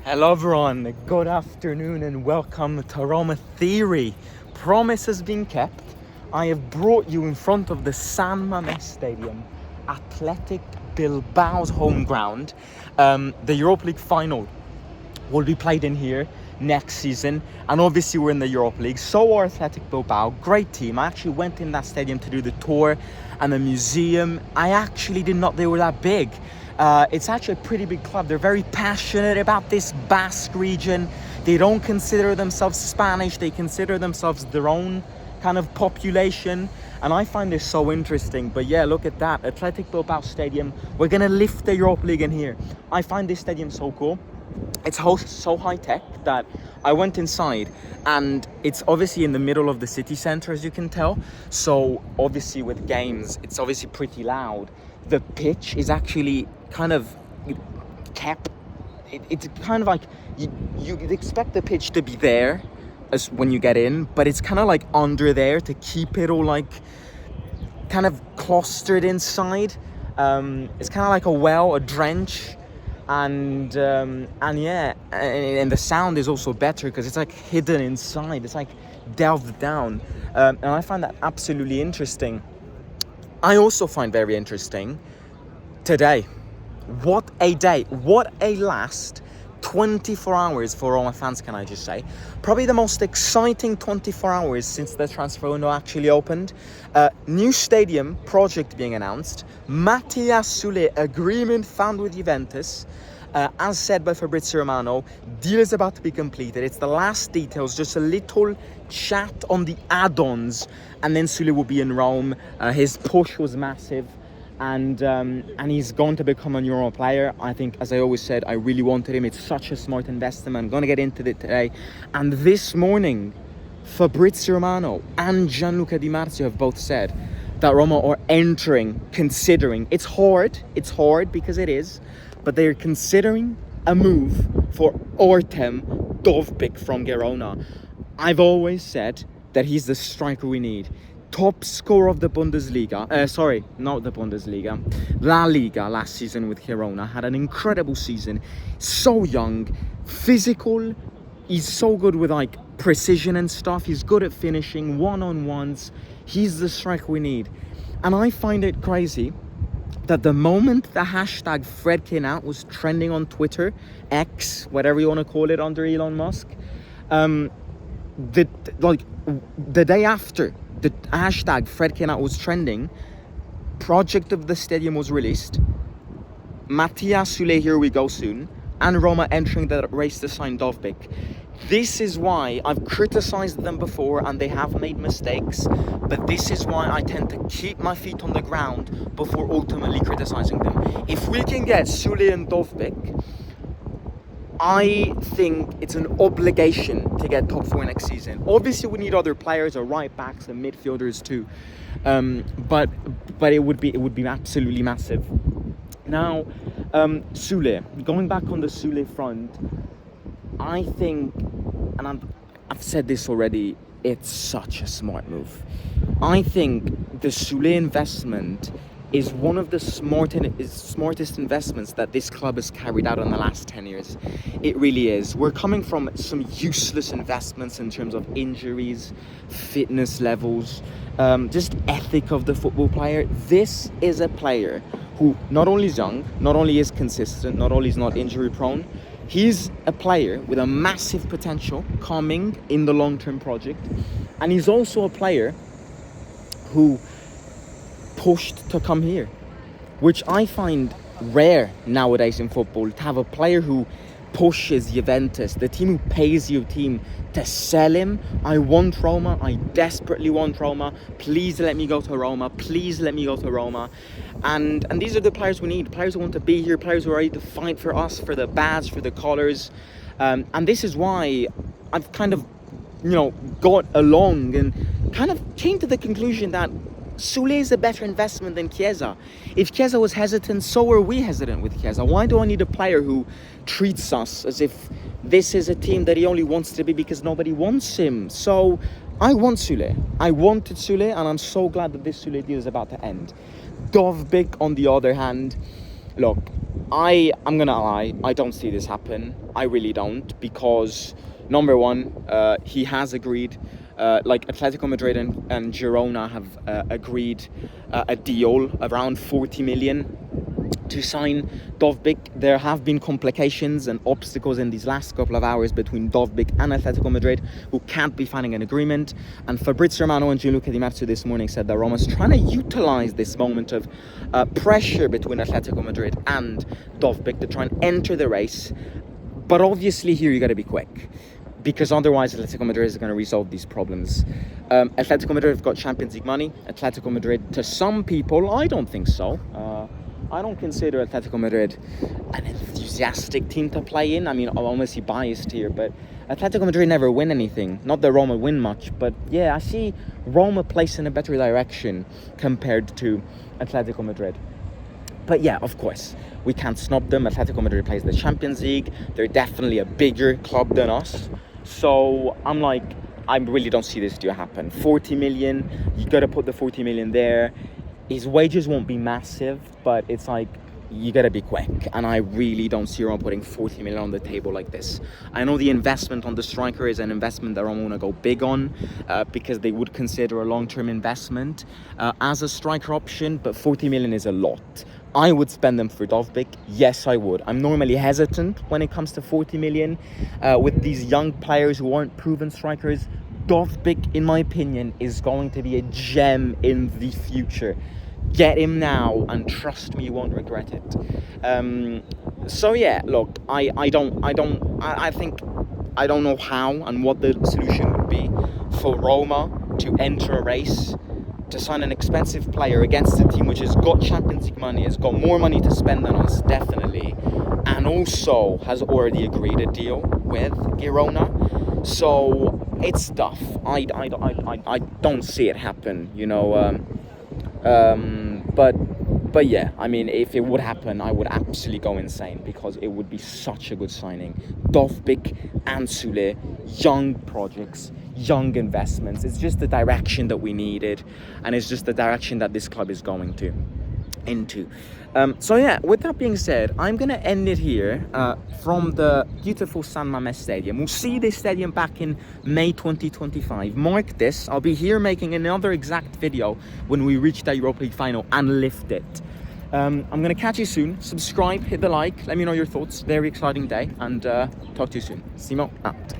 Hello everyone, good afternoon and welcome to Roma Theory. Promise has been kept. I have brought you in front of the San Mamés Stadium, Athletic Bilbao's home ground. The Europa League final will be played in here next season, and obviously we're in the Europa League. So are Athletic Bilbao, great team. I actually went in that stadium to do the tour and the museum. I actually did not know they were that big. It's actually a pretty big club. They're very passionate about this Basque region. They don't consider themselves Spanish. They consider themselves their own kind of population. And I find this so interesting. But yeah, look at that. Athletic Bilbao Stadium. We're going to lift the Europa League in here. I find this stadium so cool. It's so high-tech that I went inside, and it's obviously in the middle of the city centre, as you can tell. So obviously with games, it's obviously pretty loud. The pitch is actually kind of kept. It's kind of like you'd expect the pitch to be there as when you get in, but it's kind of like under there to keep it all like kind of clustered inside. It's kind of like a drench. And yeah, and the sound is also better because it's like hidden inside. It's like delved down, and I find that absolutely interesting. I also find very interesting today. What a day! What a last 24 hours for Roma fans, can I just say? Probably the most exciting 24 hours since the transfer window actually opened. New stadium project being announced. Soulé agreement found with Juventus. As said by Fabrizio Romano, deal is about to be completed. It's the last details, just a little chat on the add-ons, and then Soulé will be in Rome. His push was massive. And he's going to become a Euro player. I think, as I always said, I really wanted him. It's such a smart investment. I'm going to get into it today. And this morning, Fabrizio Romano and Gianluca Di Marzio have both said that Roma are considering. It's hard because it is, but they're considering a move for Artem DOVBYK from Girona. I've always said that he's the striker we need. Top scorer of the Bundesliga, not the Bundesliga, La Liga last season with Girona. Had an incredible season. So young, physical. He's so good with like precision and stuff. He's good at finishing one-on-ones. He's the striker we need. And I find it crazy that the moment the hashtag FredKinOut was trending on Twitter, X, whatever you want to call it under Elon Musk, the day after the hashtag FredKinOut was trending, project of the stadium was released. Soulé, here we go soon, and Roma entering the race to sign DOVBYK. This is why I've criticized them before, and they have made mistakes, but this is why I tend to keep my feet on the ground before ultimately criticizing them. If we can get Soulé and DOVBYK, I think it's an obligation to get top 4 next season. Obviously, we need other players, or right backs and midfielders too. But it would be absolutely massive. Now, Soulé. Going back on the Soulé front, I think, and I've said this already, it's such a smart move. I think the Soulé investment is one of the smartest investments that this club has carried out in the last 10 years. It really is. We're coming from some useless investments in terms of injuries, fitness levels, just ethic of the football player. This is a player who not only is young, not only is consistent, not only is not injury prone, he's a player with a massive potential coming in the long-term project. And he's also a player who pushed to come here, which I find rare nowadays in football, to have a player who pushes Juventus, the team who pays your team, to sell him. I want Roma. I desperately want Roma. Please let me go to Roma. Please let me go to Roma. And these are the players we need. Players who want to be here. Players who are ready to fight for us, for the badge, for the colours. And this is why I've kind of, got along and kind of came to the conclusion that Soulé is a better investment than Chiesa. If Chiesa was hesitant, so are we hesitant with Chiesa. Why do I need a player who treats us as if this is a team that he only wants to be because nobody wants him? So I want Soulé. I wanted Soulé, and I'm so glad that this Soulé deal is about to end. DOVBYK, on the other hand, look, I'm gonna lie, I don't see this happen. I really don't, because number one, he has agreed, like Atletico Madrid and Girona have agreed a deal around 40 million to sign DOVBYK. There have been complications and obstacles in these last couple of hours between DOVBYK and Atletico Madrid, who can't be finding an agreement. And Fabrizio Romano and Gianluca Di Marzio this morning said that Roma's trying to utilize this moment of pressure between Atletico Madrid and DOVBYK to try and enter the race. But obviously here you got to be quick, because otherwise Atletico Madrid is going to resolve these problems. Atletico Madrid have got Champions League money. Atletico Madrid, to some people, I don't think so. I don't consider Atletico Madrid an enthusiastic team to play in. I mean, I'm obviously biased here, but Atletico Madrid never win anything. Not that Roma win much, but yeah, I see Roma placed in a better direction compared to Atletico Madrid. But yeah, of course, we can't snub them. Atletico Madrid plays the Champions League. They're definitely a bigger club than us. So I'm like, I really don't see this deal happen. 40 million, you got to put the 40 million there. His wages won't be massive, but it's like, you gotta be quick. And I really don't see Roma putting 40 million on the table like this. I know the investment on the striker is an investment that Roma want to go big on, because they would consider a long-term investment as a striker option, but 40 million is a lot. I would spend them for DOVBYK. Yes, I would. I'm normally hesitant when it comes to 40 million with these young players who aren't proven strikers. DOVBYK, in my opinion, is going to be a gem in the future. Get him now, and trust me, you won't regret it. So yeah, look, I think I don't know how and what the solution would be for Roma to enter a race to sign an expensive player against a team which has got Champions League money, has got more money to spend than us, definitely, and also has already agreed a deal with Girona. So it's tough. I don't see it happen, you know. But yeah, I mean, if it would happen, I would absolutely go insane, because it would be such a good signing. DOVBYK and Soulé, young projects, young investments. It's just the direction that we needed, and it's just the direction that this club is going into. So yeah, with that being said, I'm gonna end it here from the beautiful San Mamés Stadium. We'll see this stadium back in May 2025. Mark this. I'll be here making another exact video when we reach that Europa League final and lift it. I'm gonna catch you soon. Subscribe, hit the like, let me know your thoughts. Very exciting day, and talk to you soon. Simo out.